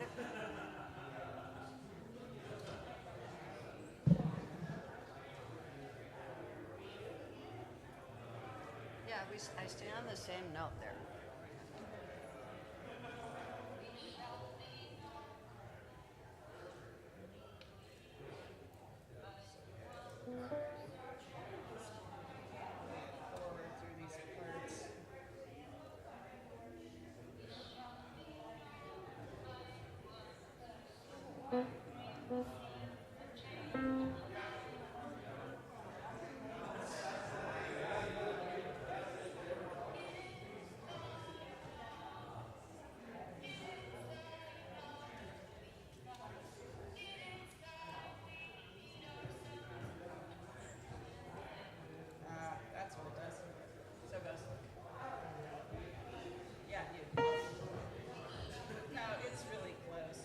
what if? Yeah, I stay on the same note there. Forward through these parts. That's what it does. So it goes. Yeah, you. No, it's really close.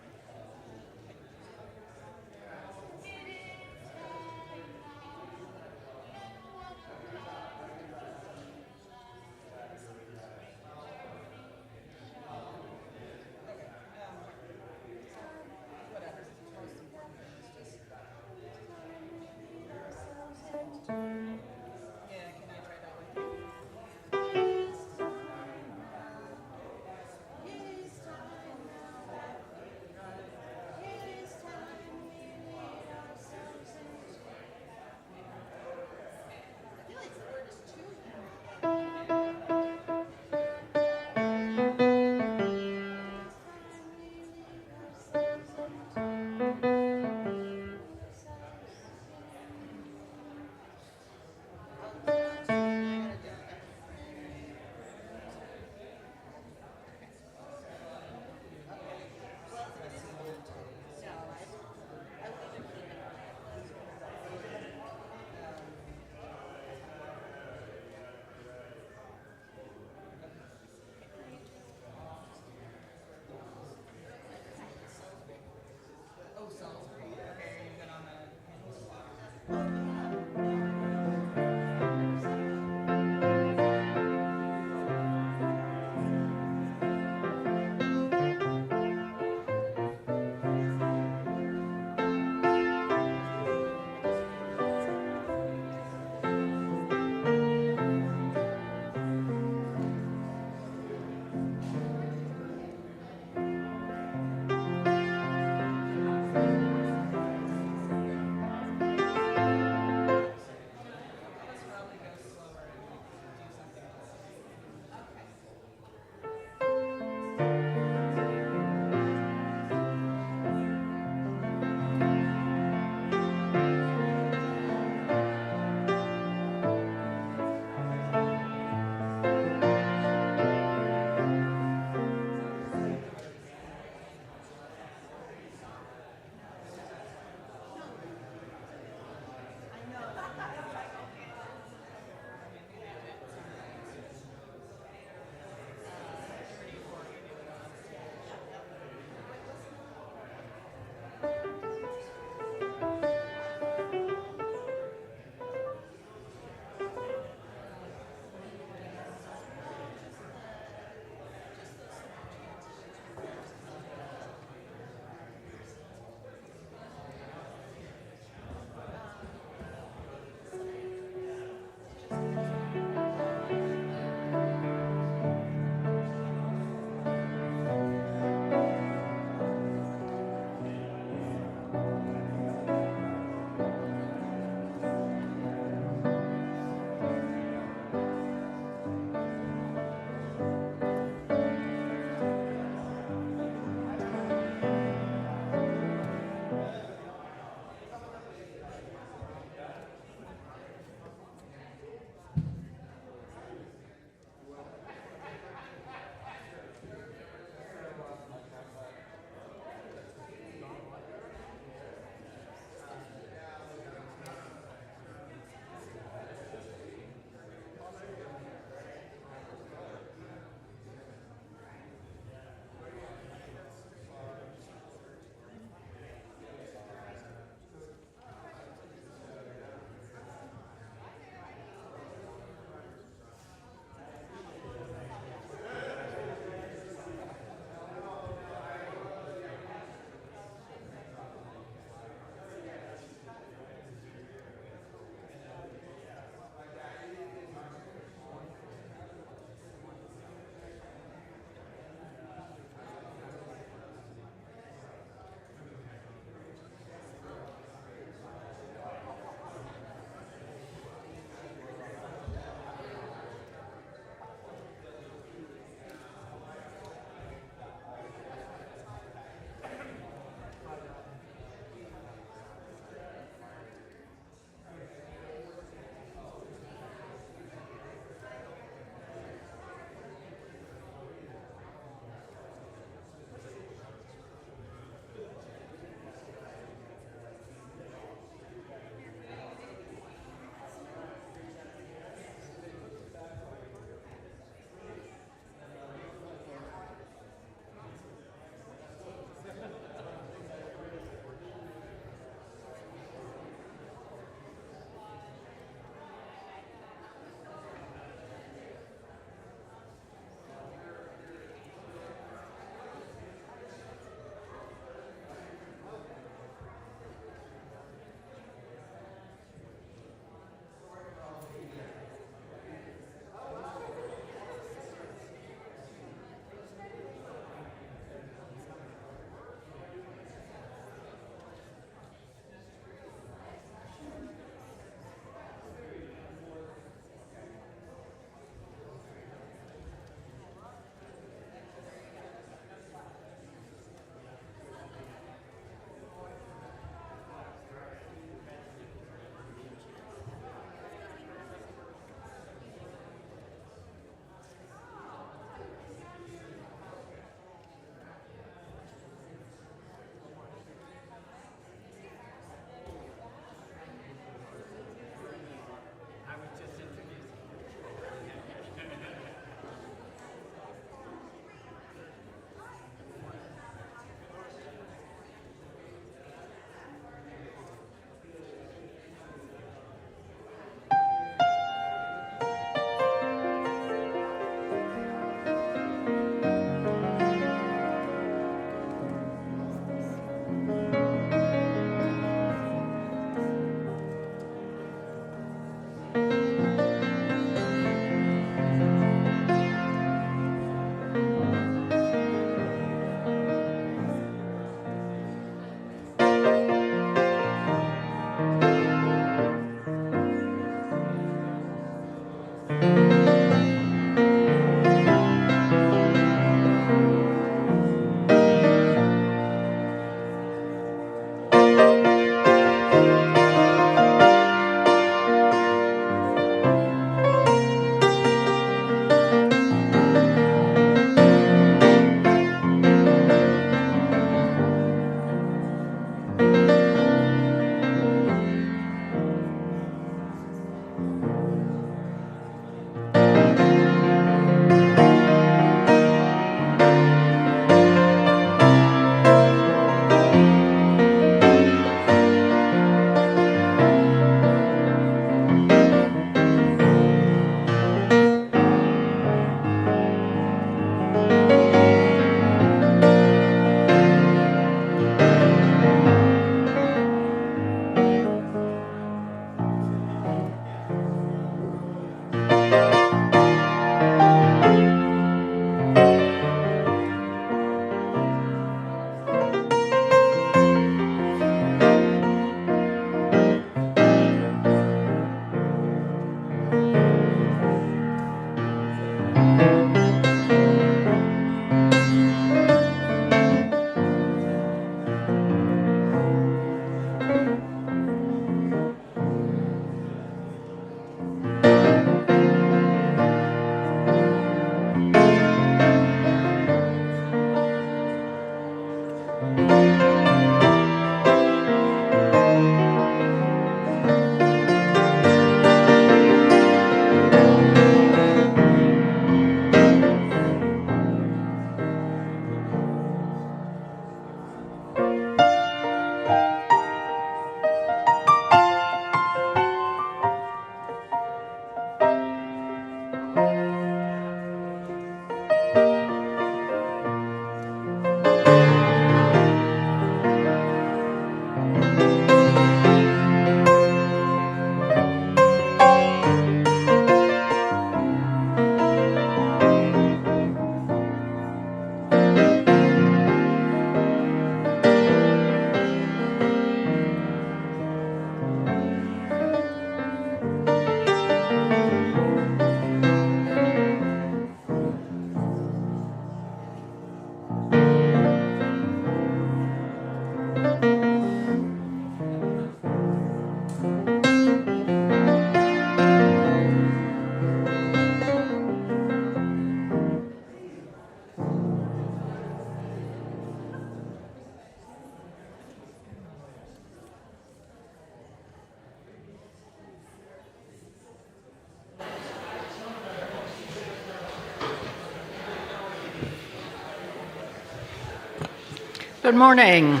Good morning.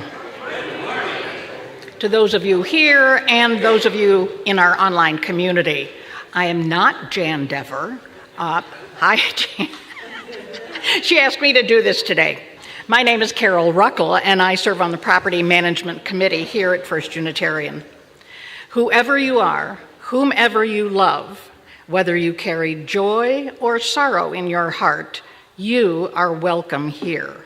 To those of you here and those of you in our online community. I am not Jan Dever. Hi, Jan. She asked me to do this today. My name is Carol Ruckel, and I serve on the Property Management Committee here at First Unitarian. Whoever you are, whomever you love, whether you carry joy or sorrow in your heart, you are welcome here.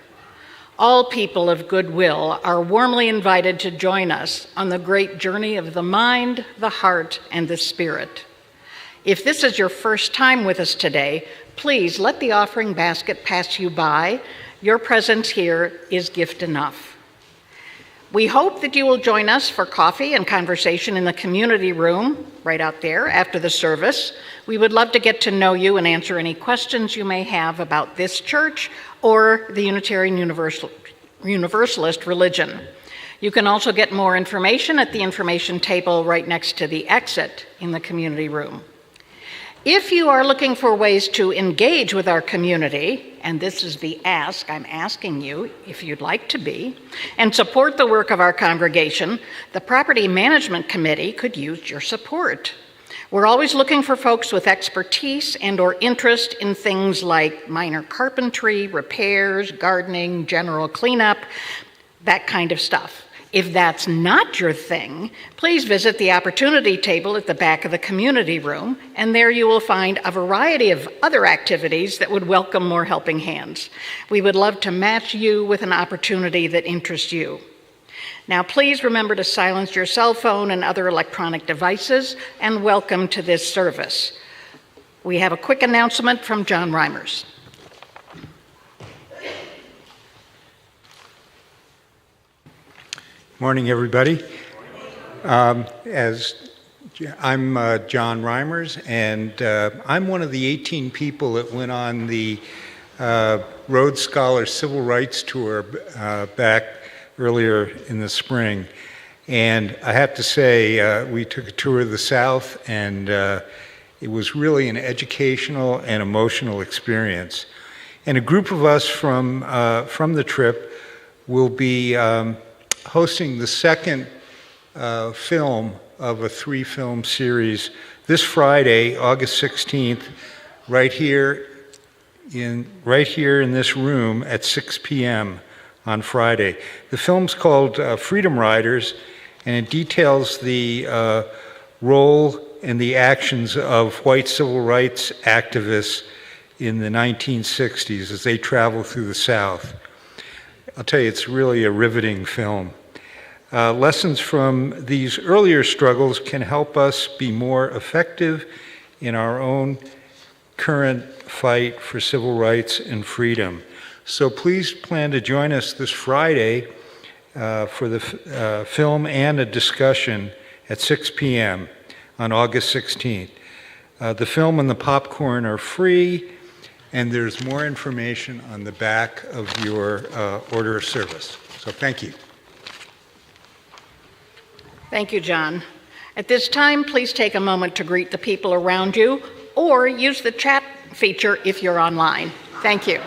All people of goodwill are warmly invited to join us on the great journey of the mind, the heart, and the spirit. If this is your first time with us today, please let the offering basket pass you by. Your presence here is gift enough. We hope that you will join us for coffee and conversation in the community room right out there after the service. We would love to get to know you and answer any questions you may have about this church or the Unitarian Universalist religion. You can also get more information at the information table right next to the exit in the community room. If you are looking for ways to engage with our community, and this is the ask, I'm asking you if you'd like to be, and support the work of our congregation, the Property Management Committee could use your support. We're always looking for folks with expertise and or interest in things like minor carpentry, repairs, gardening, general cleanup, that kind of stuff. If that's not your thing, please visit the opportunity table at the back of the community room, and there you will find a variety of other activities that would welcome more helping hands. We would love to match you with an opportunity that interests you. Now, please remember to silence your cell phone and other electronic devices, and welcome to this service. We have a quick announcement from John Reimers. Morning, everybody. I'm John Reimers, and I'm one of the 18 people that went on the Rhodes Scholar Civil Rights Tour back earlier in the spring. And I have to say, we took a tour of the South, and it was really an educational and emotional experience. And a group of us from the trip will be hosting the second film of a 3-film series this Friday, August 16th, right here in this room at 6 p.m. on Friday. The film's called Freedom Riders, and it details the role and the actions of white civil rights activists in the 1960s as they travel through the South. I'll tell you, it's really a riveting film. Lessons from these earlier struggles can help us be more effective in our own current fight for civil rights and freedom. So please plan to join us this Friday for the film and a discussion at 6 p.m. on August 16th. The film and the popcorn are free, and there's more information on the back of your order of service. So thank you. Thank you, John. At this time, please take a moment to greet the people around you, or use the chat feature if you're online. Thank you.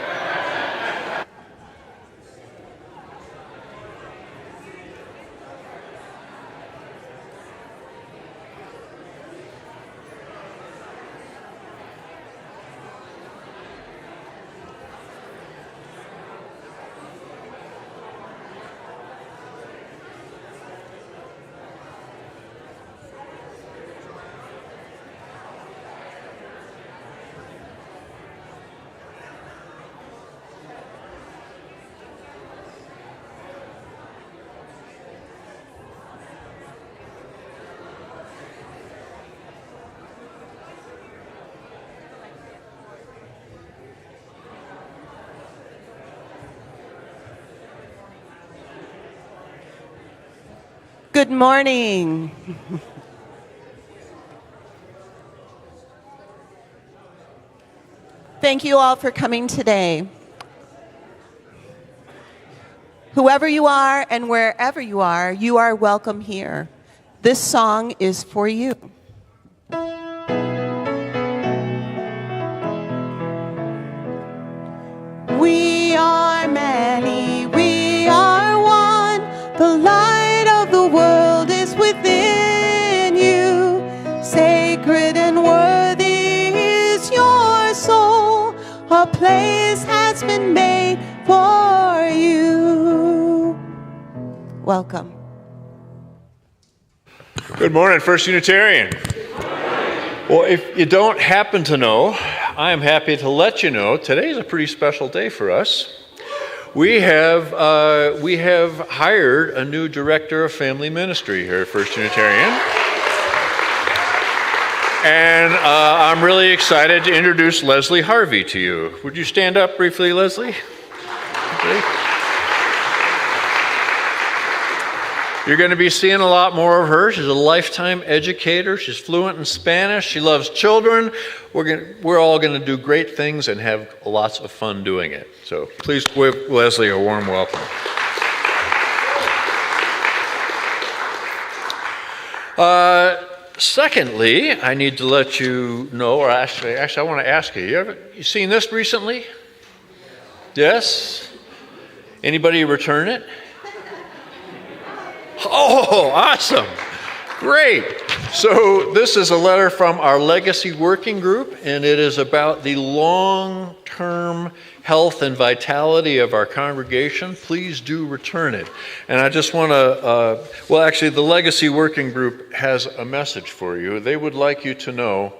Good morning. Thank you all for coming today. Whoever you are and wherever you are welcome here. This song is for you. We are many, we are one. a place has been made for you. Welcome. Good morning, First Unitarian. Well, if you don't happen to know, I am happy to let you know today is a pretty special day for us. We have hired a new director of family ministry here at First Unitarian. And I'm really excited to introduce Leslie Harvey to you. Would you stand up briefly, Leslie? Okay. You're going to be seeing a lot more of her. She's a lifetime educator. She's fluent in Spanish. She loves children. We're all going to do great things and have lots of fun doing it. So please give Leslie a warm welcome. Secondly, I need to let you know, or actually I want to ask you, you seen this recently? Yes? Anybody return it? Oh, awesome. Great. So this is a letter from our Legacy Working Group, and it is about the long-term health and vitality of our congregation. Please do return it. And I just want to, well, actually, the Legacy Working Group has a message for you. They would like you to know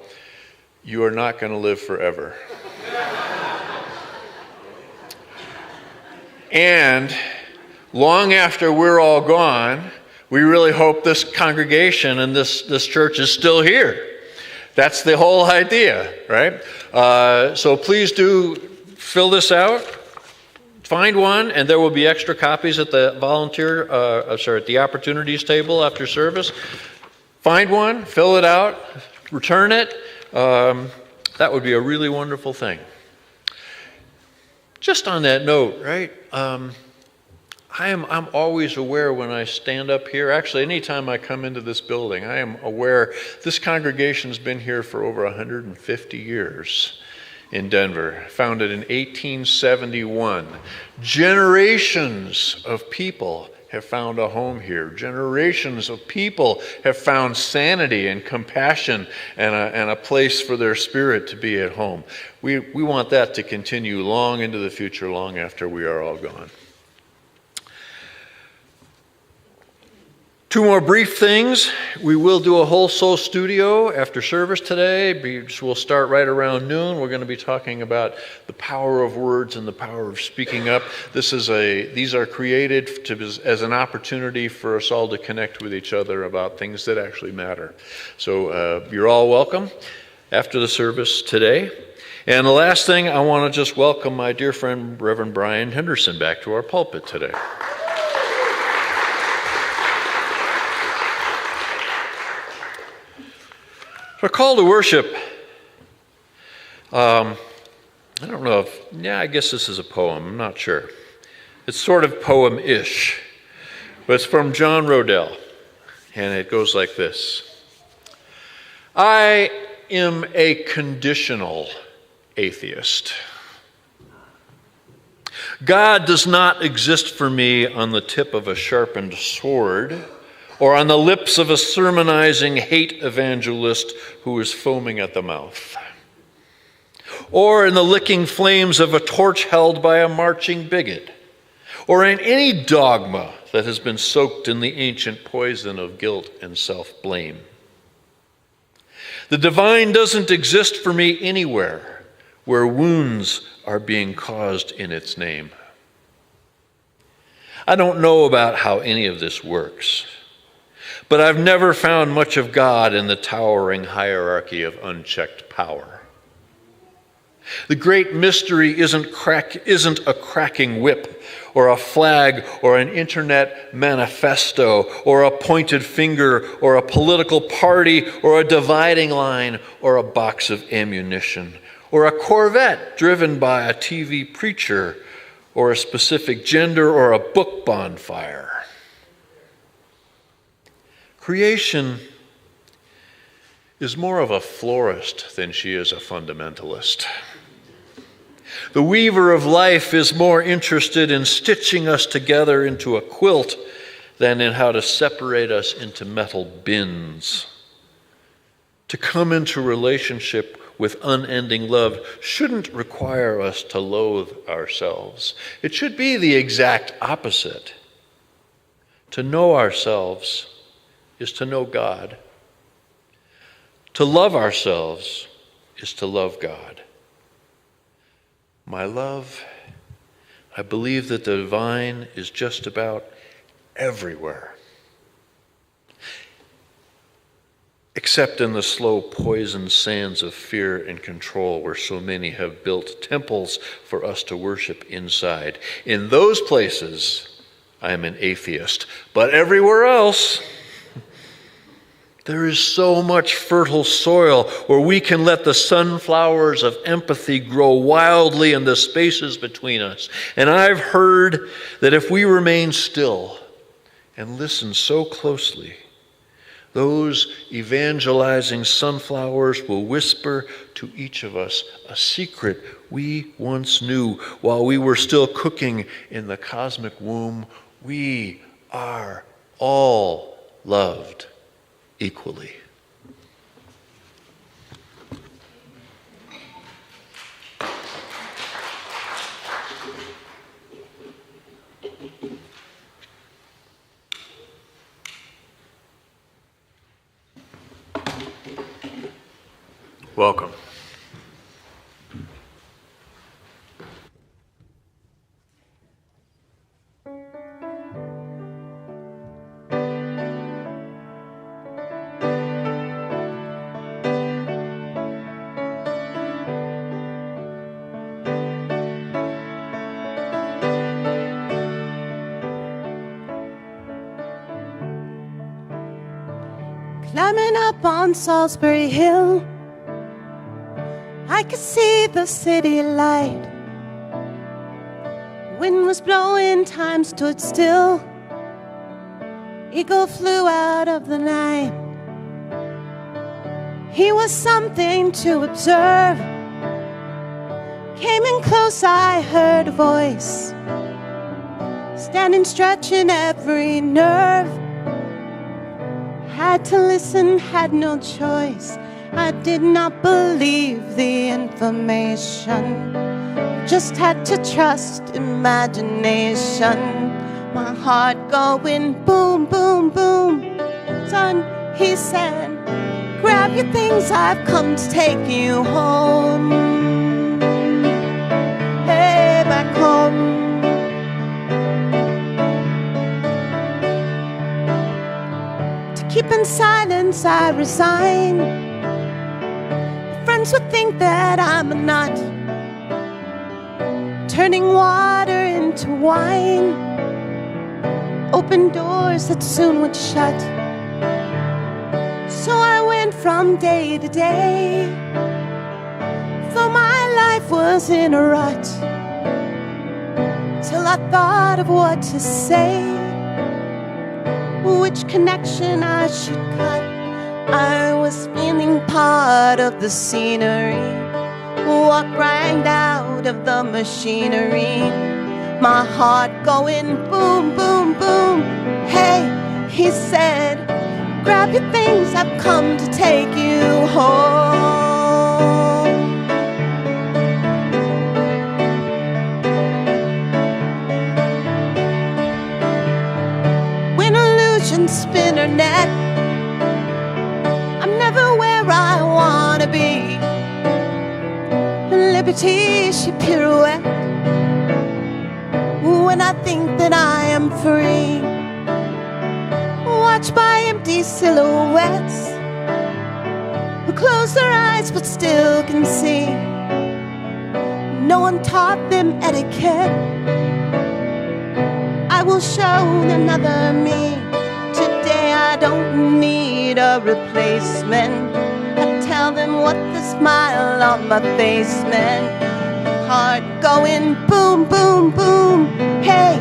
you are not going to live forever. And long after we're all gone, we really hope this congregation and this church is still here. That's the whole idea, right? So please do fill this out. Find one, and there will be extra copies at the at the opportunities table after service. Find one, fill it out, return it. That would be a really wonderful thing. Just on that note, right? I'm always aware when I stand up here, actually anytime I come into this building, I am aware this congregation's been here for over 150 years in Denver, founded in 1871. Generations of people have found a home here. Generations of people have found sanity and compassion and a place for their spirit to be at home. We want that to continue long into the future, long after we are all gone. Two more brief things. We will do a whole soul studio after service today. We'll start right around noon. We're going to be talking about the power of words and the power of speaking up. These are created as an opportunity for us all to connect with each other about things that actually matter. So you're all welcome after the service today. And the last thing, I want to just welcome my dear friend, Reverend Brian Henderson, back to our pulpit today. A call to worship. I don't know I guess this is a poem. I'm not sure. It's sort of poem-ish. But it's from John Rodell. And it goes like this. I am a conditional atheist. God does not exist for me on the tip of a sharpened sword, or on the lips of a sermonizing hate evangelist who is foaming at the mouth, or in the licking flames of a torch held by a marching bigot, or in any dogma that has been soaked in the ancient poison of guilt and self-blame. The divine doesn't exist for me anywhere where wounds are being caused in its name. I don't know about how any of this works, but I've never found much of God in the towering hierarchy of unchecked power. The great mystery isn't a cracking whip, or a flag, or an internet manifesto, or a pointed finger, or a political party, or a dividing line, or a box of ammunition, or a Corvette driven by a TV preacher, or a specific gender, or a book bonfire. Creation is more of a florist than she is a fundamentalist. The weaver of life is more interested in stitching us together into a quilt than in how to separate us into metal bins. To come into relationship with unending love shouldn't require us to loathe ourselves. It should be the exact opposite. To know ourselves is to know God. To love ourselves is to love God. My love, I believe that the divine is just about everywhere, except in the slow poisoned sands of fear and control where so many have built temples for us to worship inside. In those places, I am an atheist, but everywhere else, there is so much fertile soil where we can let the sunflowers of empathy grow wildly in the spaces between us. And I've heard that if we remain still and listen so closely, those evangelizing sunflowers will whisper to each of us a secret we once knew while we were still cooking in the cosmic womb. We are all loved equally. Welcome. Climbing up on Salisbury Hill, I could see the city light. Wind was blowing, time stood still. Eagle flew out of the night. He was something to observe. Came in close, I heard a voice, standing, stretching every nerve. Had to listen, had no choice. I did not believe the information, just had to trust imagination. My heart going boom, boom, boom. Son, he said, grab your things, I've come to take you home. Hey, back home. Keep in silence, I resign. Friends would think that I'm a nut, turning water into wine. Open doors that soon would shut. So I went from day to day, though my life was in a rut, till I thought of what to say, which connection I should cut. I was feeling part of the scenery, walked right out of the machinery. My heart going boom, boom, boom. Hey, he said, grab your things, I've come to take you home. When illusions spin her net, I'm never where I wanna be. Liberty, she pirouette when I think that I am free. Watched by empty silhouettes who close their eyes but still can see. No one taught them etiquette. I will show another me. Today I don't need a replacement. I tell them what the smile on my face meant. Heart going boom, boom, boom. Hey,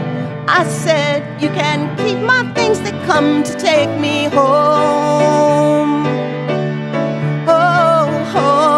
I said you can keep my things that come to take me home. Oh, home.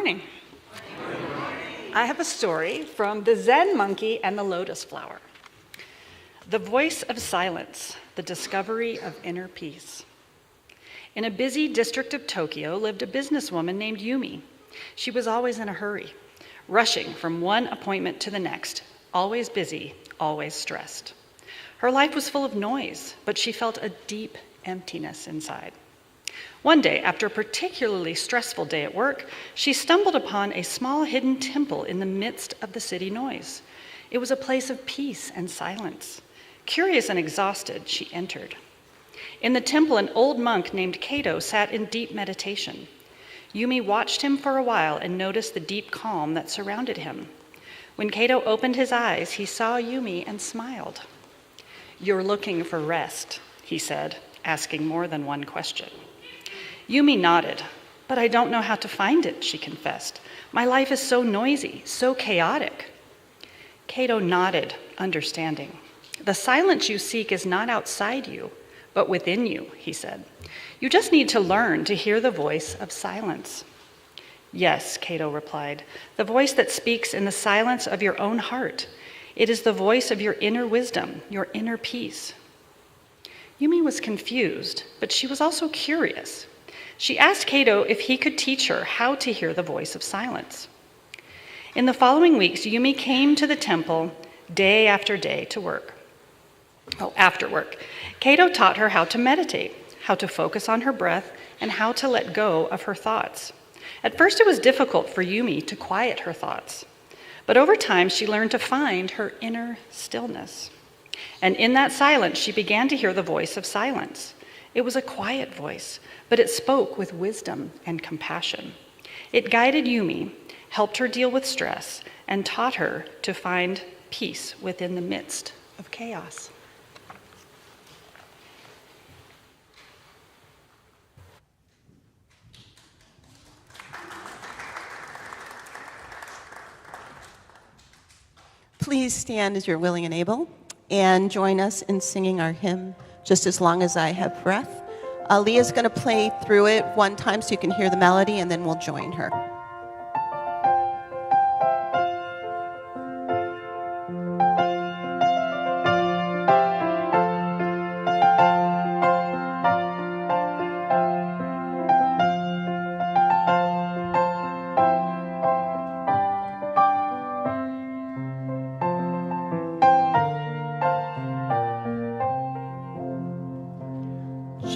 morning. I have a story from The Zen Monkey and the Lotus Flower. The voice of silence, the discovery of inner peace. In a busy district of Tokyo lived a businesswoman named Yumi. She was always in a hurry, rushing from one appointment to the next, always busy, always stressed. Her life was full of noise, but she felt a deep emptiness inside. One day, after a particularly stressful day at work, she stumbled upon a small hidden temple in the midst of the city noise. It was a place of peace and silence. Curious and exhausted, she entered. In the temple, an old monk named Kato sat in deep meditation. Yumi watched him for a while and noticed the deep calm that surrounded him. When Kato opened his eyes, he saw Yumi and smiled. "You're looking for rest," he said, asking more than one question. Yumi nodded. "But I don't know how to find it," she confessed. "My life is so noisy, so chaotic." Kato nodded, understanding. "The silence you seek is not outside you, but within you," he said. "You just need to learn to hear the voice of silence." "Yes," Kato replied, "the voice that speaks in the silence of your own heart. It is the voice of your inner wisdom, your inner peace." Yumi was confused, but she was also curious. She asked Kato if he could teach her how to hear the voice of silence. In the following weeks, Yumi came to the temple day after day to work. After work, Kato taught her how to meditate, how to focus on her breath, and how to let go of her thoughts. At first, it was difficult for Yumi to quiet her thoughts, but over time, she learned to find her inner stillness. And in that silence, she began to hear the voice of silence. It was a quiet voice, but it spoke with wisdom and compassion. It guided Yumi, helped her deal with stress, and taught her to find peace within the midst of chaos. Please stand as you're willing and able and join us in singing our hymn, Just As Long As I Have Breath. Leah's going to play through it one time so you can hear the melody, and then we'll join her.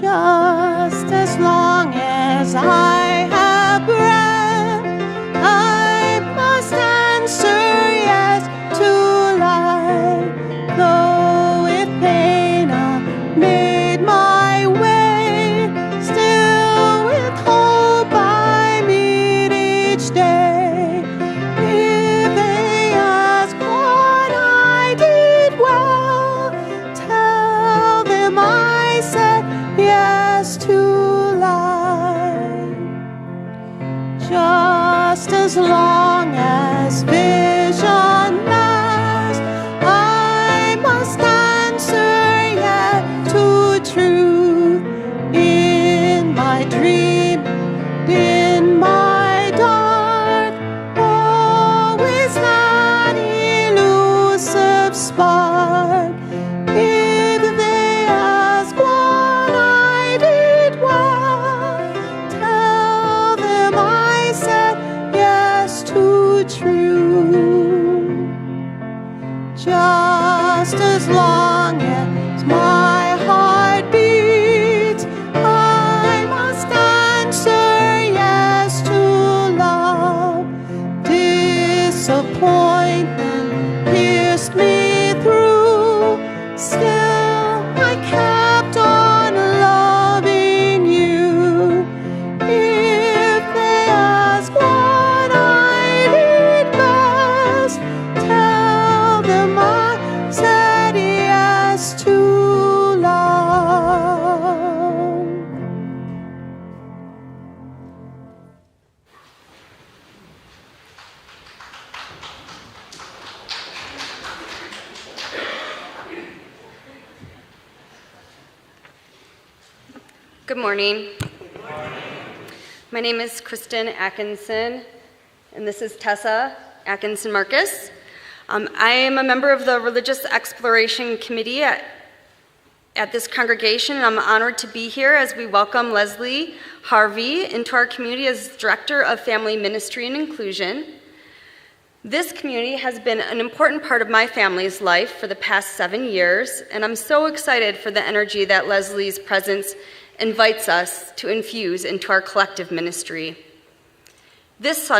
Just as long as I have breath, I must answer yes to life. Though with pain amid my way, still with hope I meet each day. If they ask what I did well, tell them I said yes to life. Just as long as vision lasts, I must answer yes to truth. In my dream, in my dark, always that elusive spark. If they ask what I did well, tell them I said yes to truth. Just as long as my heart beats, I must answer yes to love. Disappointment pierced me through, still I kept on loving you. If they ask what I did best, tell them I said yes to love. Good morning. My name is Kristen Atkinson, and this is Tessa Atkinson Marcus. I am a member of the Religious Exploration Committee at this congregation, and I'm honored to be here as we welcome Leslie Harvey into our community as Director of Family Ministry and Inclusion. This community has been an important part of my family's life for the past 7 years, and I'm so excited for the energy that Leslie's presence invites us to infuse into our collective ministry. This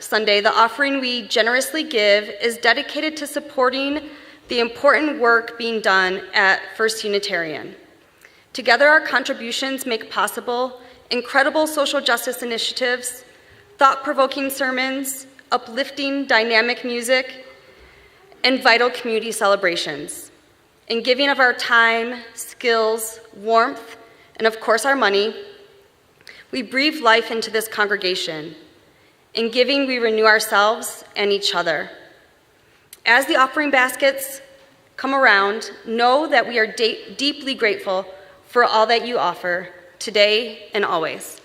Sunday, the offering we generously give is dedicated to supporting the important work being done at First Unitarian. Together, our contributions make possible incredible social justice initiatives, thought-provoking sermons, uplifting dynamic music, and vital community celebrations. In giving of our time, skills, warmth, and of course our money, we breathe life into this congregation. In giving, we renew ourselves and each other. As the offering baskets come around, know that we are deeply grateful for all that you offer today and always.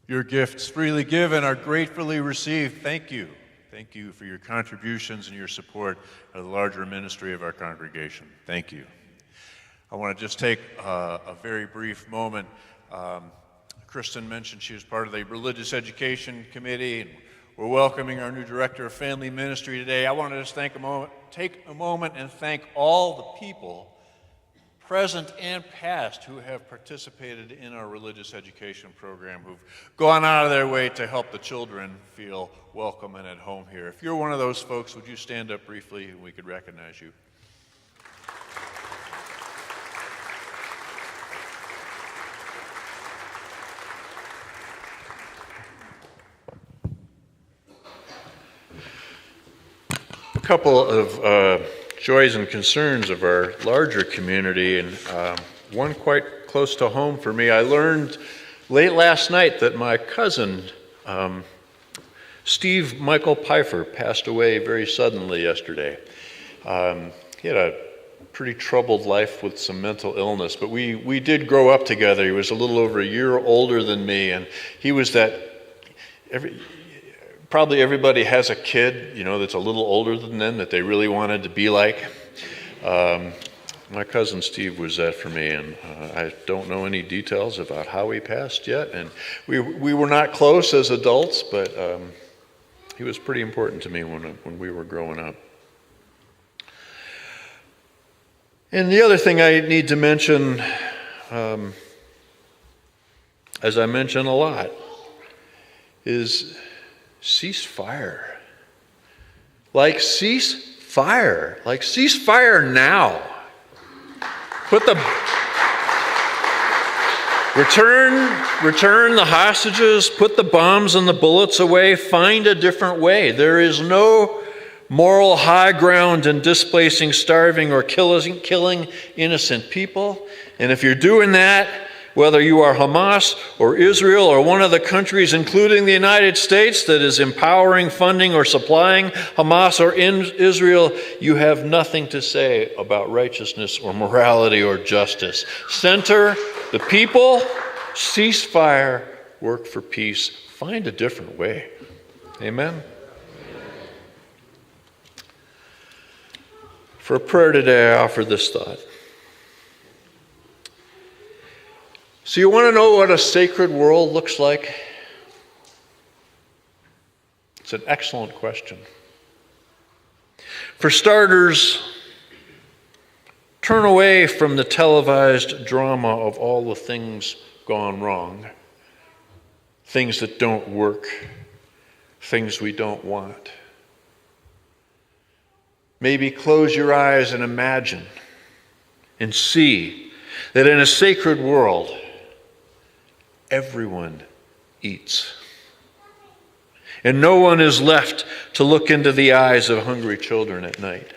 Your gifts freely given are gratefully received. Thank you. Thank you for your contributions and your support of the larger ministry of our congregation. Thank you. I want to just take a very brief moment. Kristen mentioned she was part of the Religious Education Committee, and we're welcoming our new Director of Family Ministry today. I want to just take a moment and thank all the people, present and past, who have participated in our religious education program, who've gone out of their way to help the children feel welcome and at home here. If you're one of those folks, would you stand up briefly and we could recognize you? A couple of joys and concerns of our larger community, and one quite close to home for me. I learned late last night that my cousin, Steve Michael Pfeiffer, passed away very suddenly yesterday. He had a pretty troubled life with some mental illness, but we did grow up together. He was a little over a year older than me, and he was that probably everybody has a kid, that's a little older than them that they really wanted to be like. My cousin Steve was that for me, and I don't know any details about how he passed yet. And we were not close as adults, but he was pretty important to me when we were growing up. And the other thing I need to mention, as I mention a lot, is cease fire. Cease fire now. Return the hostages, put the bombs and the bullets away, find a different way. There is no moral high ground in displacing, starving, or killing innocent people. And if you're doing that, whether you are Hamas or Israel or one of the countries, including the United States, that is empowering, funding, or supplying Hamas or Israel, you have nothing to say about righteousness or morality or justice. Center the people, cease fire, work for peace, find a different way. Amen? For a prayer today, I offer this thought. So you want to know what a sacred world looks like? It's an excellent question. For starters, turn away from the televised drama of all the things gone wrong, things that don't work, things we don't want. Maybe close your eyes and imagine and see that in a sacred world, everyone eats. And no one is left to look into the eyes of hungry children at night.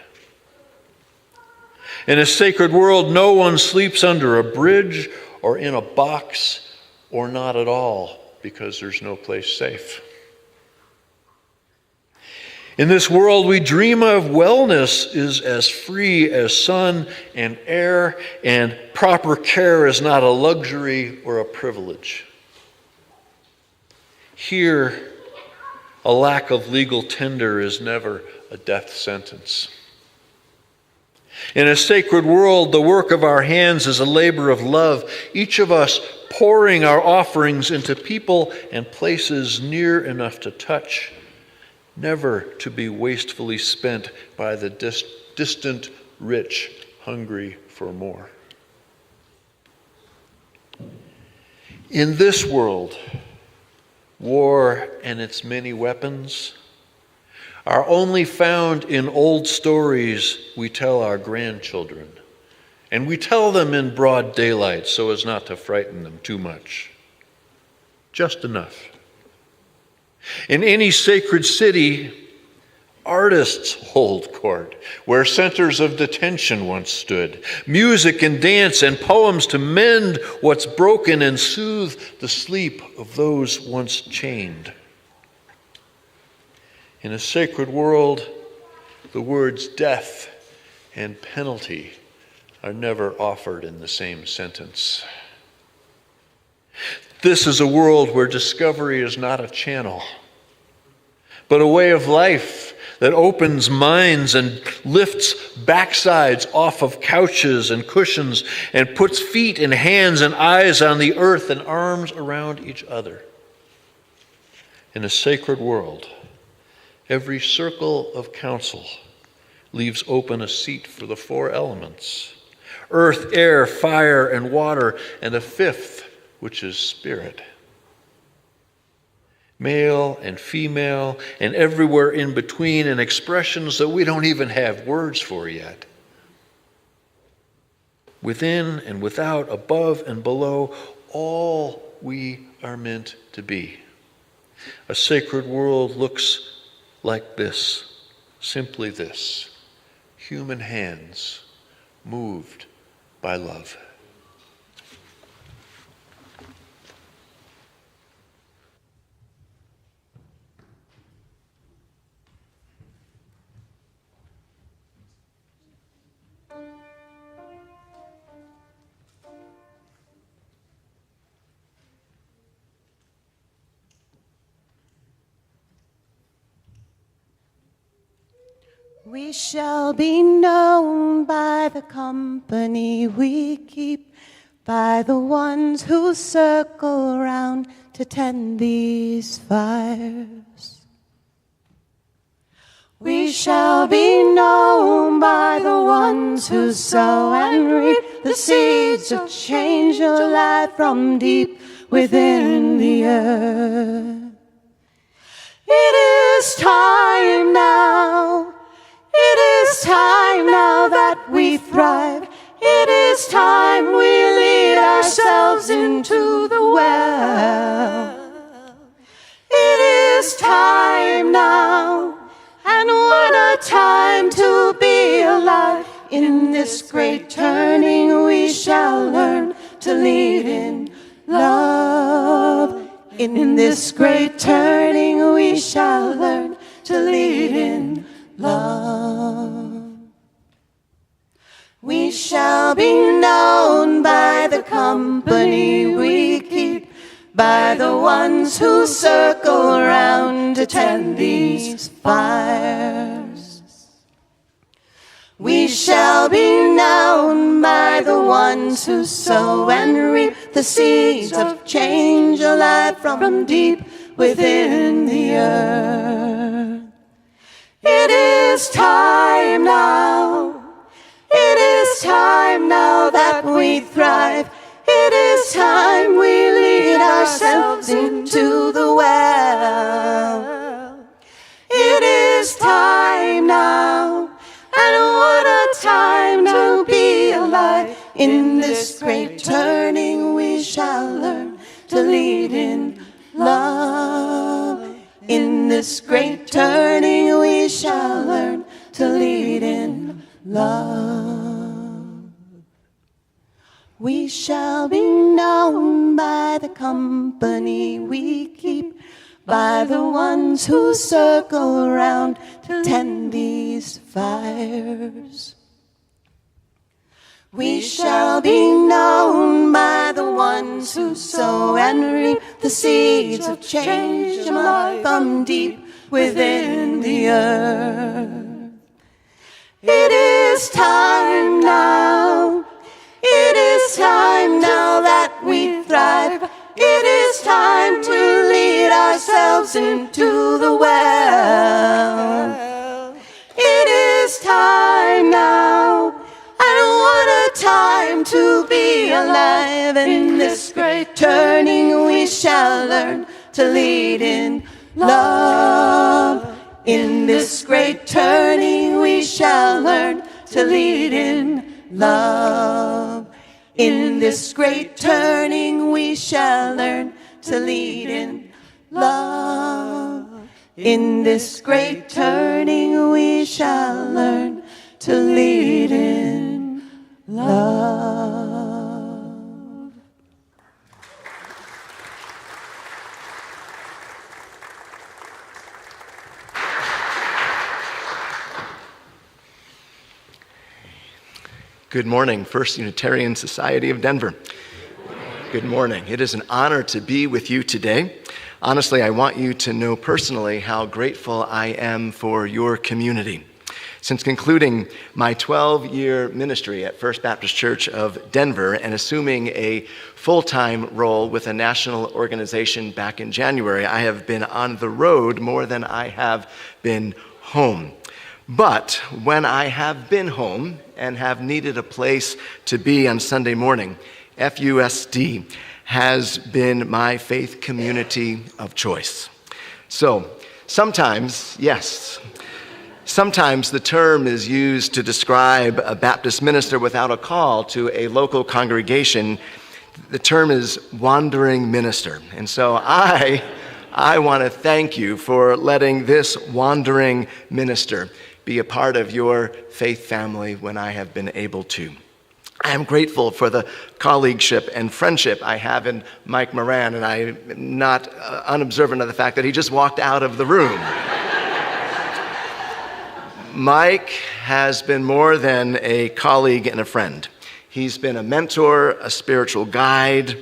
In a sacred world, no one sleeps under a bridge or in a box or not at all because there's no place safe. In this world, we dream of wellness is as free as sun and air, and proper care is not a luxury or a privilege. Here, a lack of legal tender is never a death sentence. In a sacred world, the work of our hands is a labor of love, each of us pouring our offerings into people and places near enough to touch, never to be wastefully spent by the distant rich, hungry for more. In this world, war and its many weapons are only found in old stories we tell our grandchildren. And we tell them in broad daylight so as not to frighten them too much. Just enough. In any sacred city, artists hold court, where centers of detention once stood. Music and dance and poems to mend what's broken and soothe the sleep of those once chained. In a sacred world, the words death and penalty are never offered in the same sentence. This is a world where discovery is not a channel, but a way of life that opens minds and lifts backsides off of couches and cushions and puts feet and hands and eyes on the earth and arms around each other. In a sacred world, every circle of council leaves open a seat for the four elements: earth, air, fire, and water, and a fifth, which is spirit. Male and female, and everywhere in between, and expressions that we don't even have words for yet. Within and without, above and below, all we are meant to be. A sacred world looks like this, simply this: human hands moved by love. We shall be known by the company we keep, by the ones who circle round to tend these fires. We shall be known by the ones who sow and reap the seeds of change alive from deep within the earth. It is time now. It is time now that we thrive. It is time we lead ourselves into the well. It is time now, and what a time to be alive. In this great turning we shall learn to lead in love. In this great turning we shall learn to lead in love. We shall be known by the company we keep, by the ones who circle around to tend these fires. We shall be known by the ones who sow and reap the seeds of change alive from deep within the earth. It is time now. It is time now that we thrive. It is time we lead ourselves into the well. It is time now, and what a time to be alive. In this great turning we shall learn to lead in love. In this great turning we shall learn to lead in love. We shall be known by the company we keep, by the ones who circle around to tend these fires. We shall be known by the ones who sow and reap the seeds of change alive from deep within the earth. It is time now. It is time now that we thrive. It is time to lead ourselves into the well. It is time now. And what a time to be alive. In this great turning we shall learn to lead in love. In this great turning we shall learn to lead in love. In this great turning we shall learn to lead in love. In this great turning we shall learn to lead in love. Good morning, First Unitarian Society of Denver. Good morning. It is an honor to be with you today. Honestly, I want you to know personally how grateful I am for your community. Since concluding my 12-year ministry at First Baptist Church of Denver and assuming a full-time role with a national organization back in January, I have been on the road more than I have been home. But when I have been home and have needed a place to be on Sunday morning, FUSD has been my faith community of choice. So sometimes the term is used to describe a Baptist minister without a call to a local congregation. The term is wandering minister. And so I want to thank you for letting this wandering minister be a part of your faith family when I have been able to. I am grateful for the colleagueship and friendship I have in Mike Moran, and I am not unobservant of the fact that he just walked out of the room. Mike has been more than a colleague and a friend. He's been a mentor, a spiritual guide,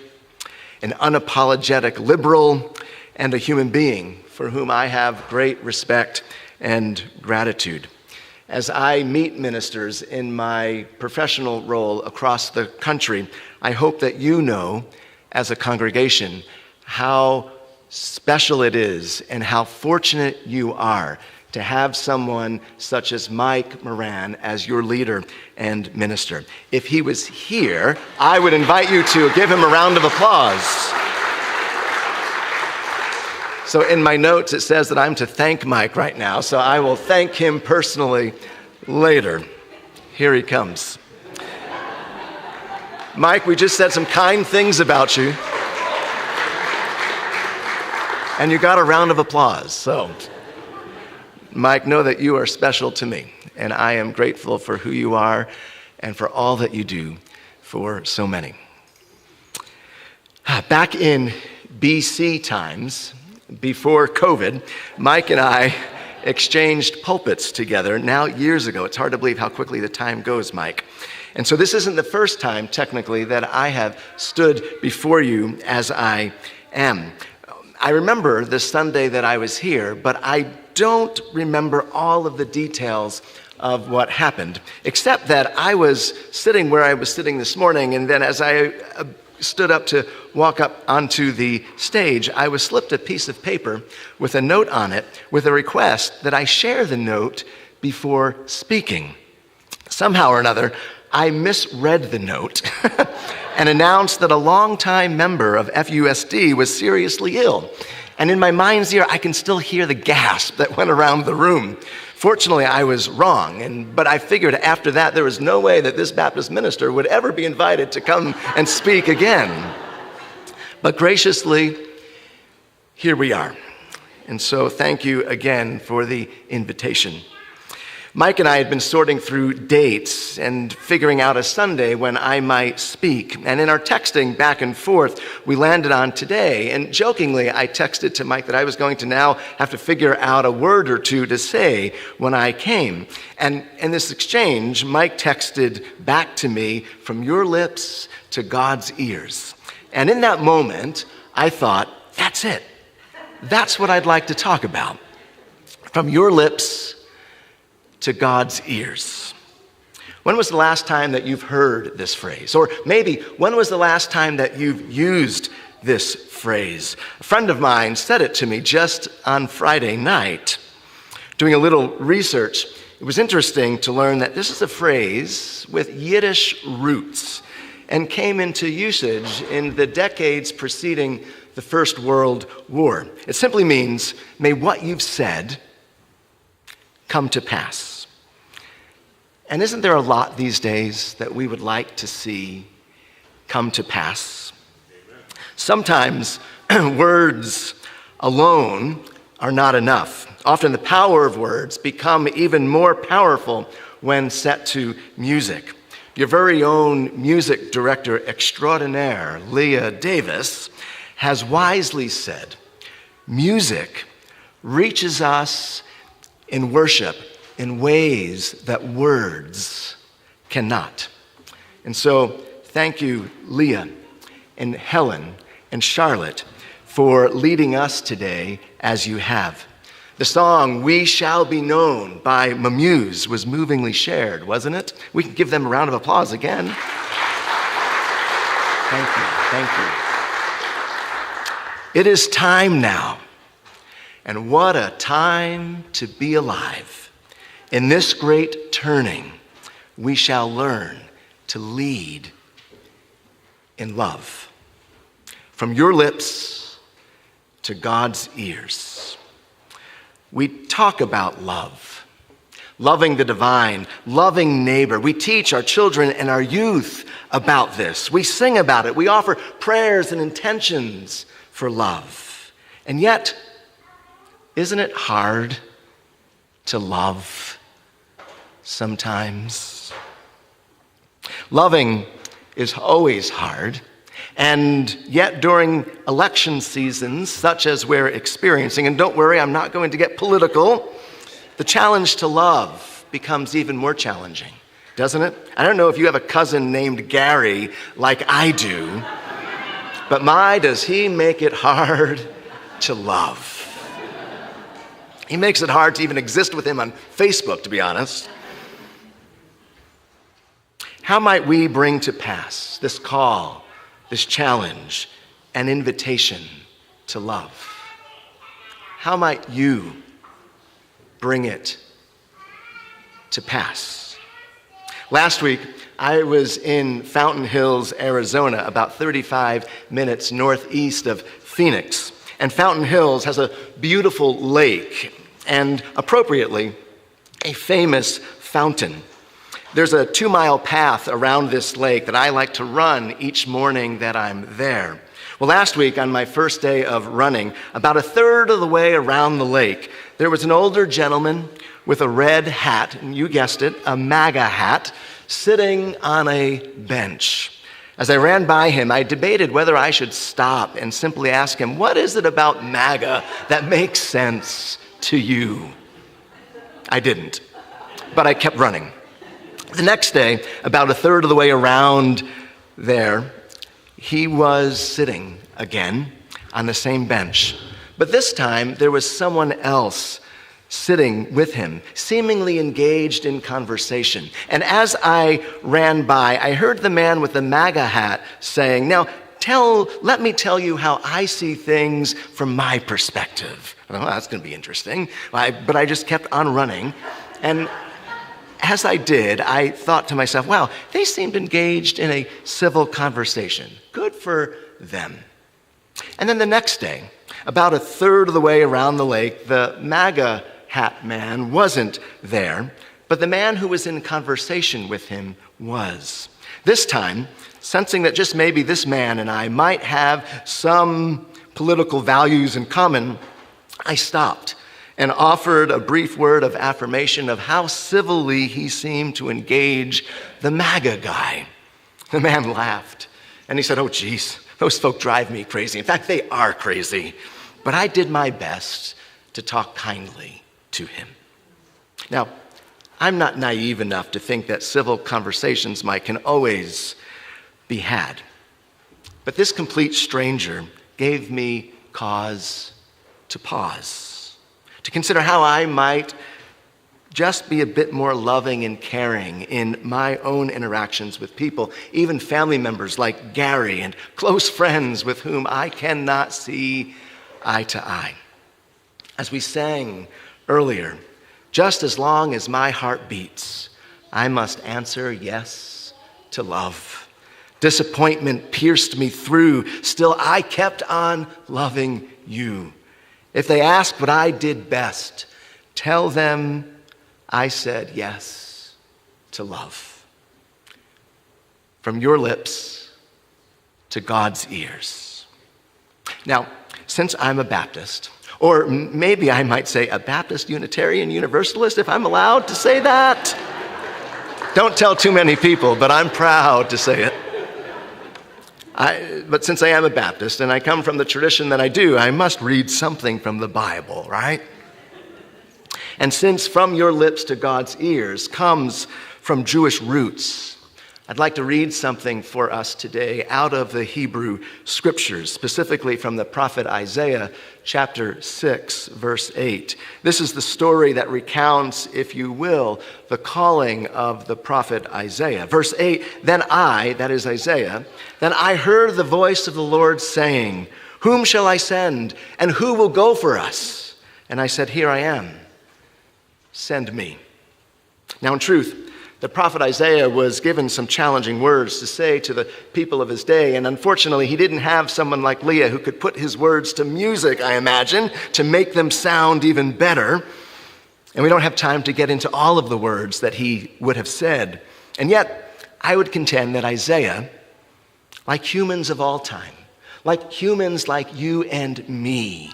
an unapologetic liberal, and a human being for whom I have great respect and gratitude. As I meet ministers in my professional role across the country, I hope that you know, as a congregation, how special it is and how fortunate you are to have someone such as Mike Moran as your leader and minister. If he was here, I would invite you to give him a round of applause. So in my notes, it says that I'm to thank Mike right now, so I will thank him personally later. Here he comes. Mike, we just said some kind things about you, and you got a round of applause. So, Mike, know that you are special to me, and I am grateful for who you are and for all that you do for so many. Back in BC times, before COVID, Mike and I exchanged pulpits together now years ago. It's hard to believe how quickly the time goes, Mike. And so this isn't the first time, technically, that I have stood before you as I am. I remember the Sunday that I was here, but I don't remember all of the details of what happened, except that I was sitting where I was sitting this morning, and then as I stood up to walk up onto the stage, I was slipped a piece of paper with a note on it with a request that I share the note before speaking. Somehow or another, I misread the note and announced that a longtime member of FUSD was seriously ill. And in my mind's ear, I can still hear the gasp that went around the room. Fortunately, I was wrong, but I figured after that there was no way that this Baptist minister would ever be invited to come and speak again. But graciously, here we are. And so thank you again for the invitation. Mike and I had been sorting through dates and figuring out a Sunday when I might speak. And in our texting back and forth, we landed on today. And jokingly, I texted to Mike that I was going to now have to figure out a word or two to say when I came. And in this exchange, Mike texted back to me, "From your lips to God's ears." And in that moment, I thought, that's it. That's what I'd like to talk about. From your lips to God's ears. When was the last time that you've heard this phrase? Or maybe, when was the last time that you've used this phrase? A friend of mine said it to me just on Friday night. Doing a little research, it was interesting to learn that this is a phrase with Yiddish roots and came into usage in the decades preceding the First World War. It simply means, may what you've said come to pass. And isn't there a lot these days that we would like to see come to pass? Sometimes words alone are not enough. Often the power of words become even more powerful when set to music. Your very own music director extraordinaire, Leah Davis, has wisely said, music reaches us in worship in ways that words cannot. And so, thank you, Leah. and Helen and Charlotte for leading us today as you have. The song, We Shall Be Known by Mamuse was movingly shared, wasn't it? We can give them a round of applause again. Thank you, thank you. It is time now, and what a time to be alive. In this great turning, we shall learn to lead in love. From your lips to God's ears. We talk about love, loving the divine, loving neighbor. We teach our children and our youth about this. We sing about it. We offer prayers and intentions for love. And yet, isn't it hard to love sometimes? Loving is always hard. And yet during election seasons, such as we're experiencing, and don't worry, I'm not going to get political, the challenge to love becomes even more challenging, doesn't it? I don't know if you have a cousin named Gary like I do, but my, does he make it hard to love. He makes it hard to even exist with him on Facebook, to be honest. How might we bring to pass this call, this challenge, an invitation to love? How might you bring it to pass? Last week, I was in Fountain Hills, Arizona, about 35 minutes northeast of Phoenix. And Fountain Hills has a beautiful lake and, appropriately, a famous fountain. There's a 2-mile path around this lake that I like to run each morning that I'm there. Well, last week on my first day of running, about a third of the way around the lake, there was an older gentleman with a red hat, and you guessed it, a MAGA hat, sitting on a bench. As I ran by him, I debated whether I should stop and simply ask him, what is it about MAGA that makes sense to you? I didn't, but I kept running. The next day, about a third of the way around there, he was sitting again on the same bench. But this time, there was someone else sitting with him, seemingly engaged in conversation. And as I ran by, I heard the man with the MAGA hat saying, now, let me tell you how I see things from my perspective. I thought, well, that's going to be interesting. But I just kept on running. And as I did, I thought to myself, wow, they seemed engaged in a civil conversation. Good for them. And then the next day, about a third of the way around the lake, the MAGA hat man wasn't there, but the man who was in conversation with him was. This time, sensing that just maybe this man and I might have some political values in common, I stopped and offered a brief word of affirmation of how civilly he seemed to engage the MAGA guy. The man laughed, and he said, oh, geez, those folk drive me crazy. In fact, they are crazy. But I did my best to talk kindly to him. Now, I'm not naive enough to think that civil conversations, Mike, can always be had. But this complete stranger gave me cause to pause, to consider how I might just be a bit more loving and caring in my own interactions with people, even family members like Gary and close friends with whom I cannot see eye to eye. As we sang earlier, just as long as my heart beats, I must answer yes to love. Disappointment pierced me through, still I kept on loving you. If they ask what I did best, tell them I said yes to love. From your lips to God's ears. Now, since I'm a Baptist, or maybe I might say a Baptist Unitarian Universalist, if I'm allowed to say that. Don't tell too many people, but I'm proud to say it. But since I am a Baptist and I come from the tradition that I do, I must read something from the Bible, right? And since from your lips to God's ears comes from Jewish roots, I'd like to read something for us today out of the Hebrew Scriptures, specifically from the prophet Isaiah, chapter 6, verse 8. This is the story that recounts, if you will, the calling of the prophet Isaiah. Verse 8, then I, that is Isaiah, then I heard the voice of the Lord saying, whom shall I send, and who will go for us? And I said, here I am, send me. Now in truth, the prophet Isaiah was given some challenging words to say to the people of his day, and unfortunately he didn't have someone like Leah who could put his words to music, I imagine, to make them sound even better. And we don't have time to get into all of the words that he would have said. And yet, I would contend that Isaiah, like humans of all time, like humans like you and me,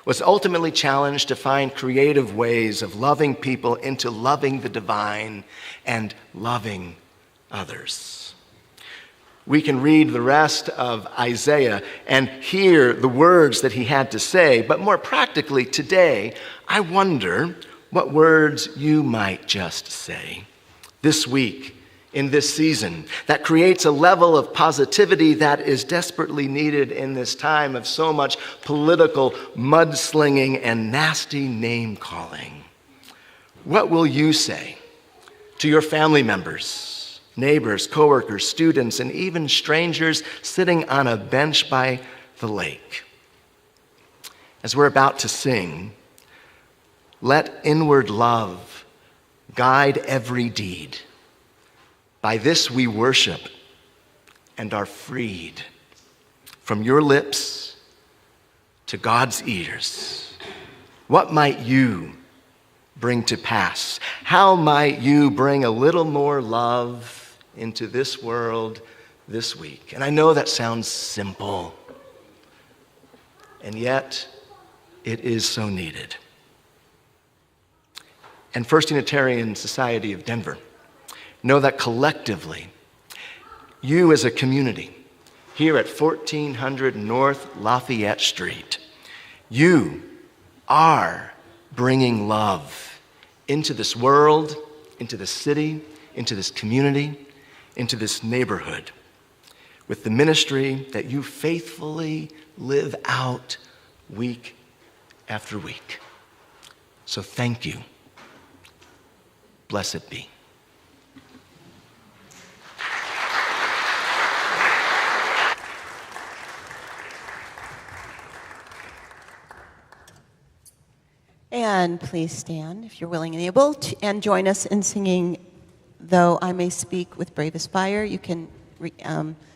was ultimately challenged to find creative ways of loving people into loving the divine and loving others. We can read the rest of Isaiah and hear the words that he had to say, but more practically today, I wonder what words you might just say this week, in this season, that creates a level of positivity that is desperately needed in this time of so much political mudslinging and nasty name-calling. What will you say to your family members, neighbors, coworkers, students, and even strangers sitting on a bench by the lake? As we're about to sing, let inward love guide every deed. By this we worship and are freed from your lips to God's ears. What might you bring to pass? How might you bring a little more love into this world this week? And I know that sounds simple, and yet it is so needed. And First Unitarian Society of Denver know that collectively, you as a community here at 1400 North Lafayette Street, you are bringing love into this world, into this city, into this community, into this neighborhood with the ministry that you faithfully live out week after week. So thank you. Blessed be. And please stand if you're willing and able to, and join us in singing Though I May Speak with Bravest Fire. You can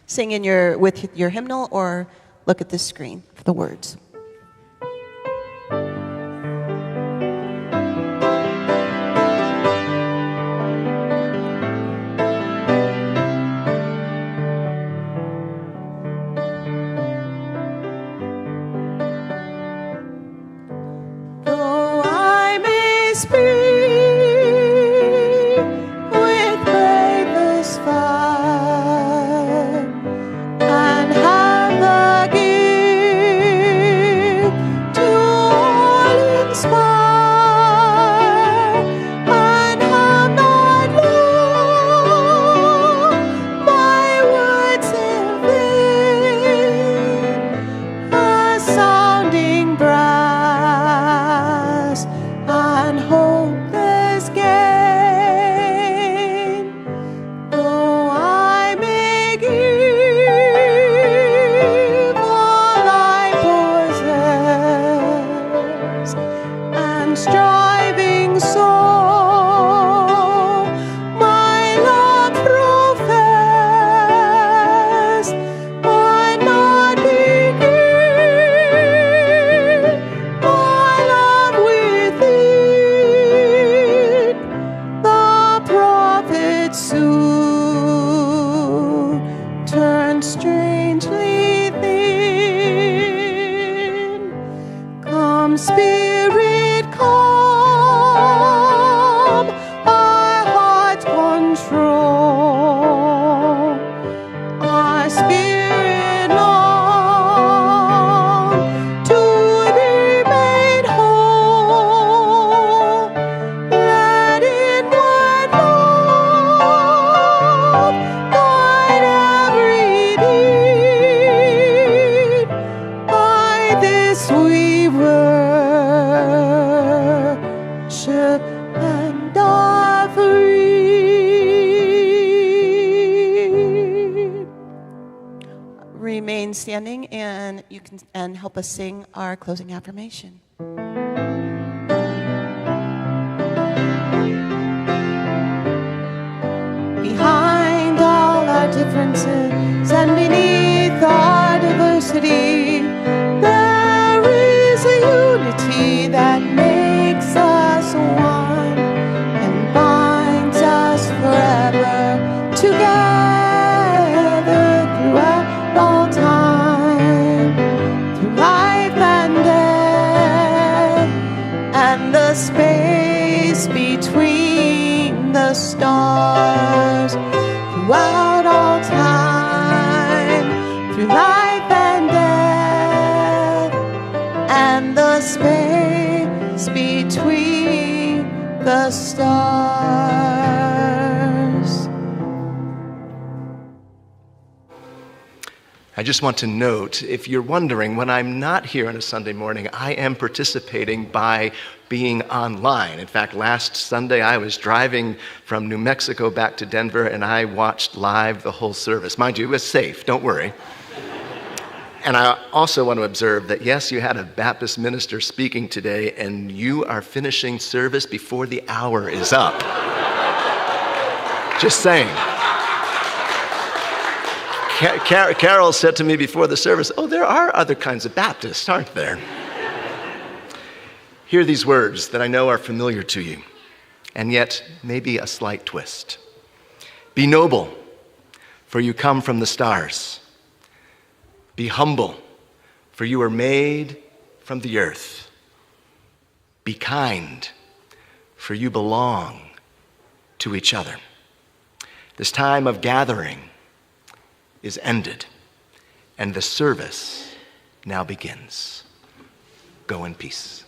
sing in with your hymnal or look at the screen for the words. and offering. Remain standing, and you can help us sing our closing affirmation. Behind all our differences and beneath our diversity, there is a unity that makes us one and binds us forever together throughout all time, through life and death, and the space between the stars, throughout all time, through life and death, and the space between the stars. I just want to note, if you're wondering, when I'm not here on a Sunday morning, I am participating by being online. In fact, last Sunday I was driving from New Mexico back to Denver, and I watched live the whole service. Mind you, it was safe, don't worry. And I also want to observe that, yes, you had a Baptist minister speaking today, and you are finishing service before the hour is up. Just saying. Carol said to me before the service, oh, there are other kinds of Baptists, aren't there? Hear these words that I know are familiar to you, and yet maybe a slight twist. Be noble, for you come from the stars. Be humble, for you are made from the earth. Be kind, for you belong to each other. This time of gathering is ended, and the service now begins. Go in peace.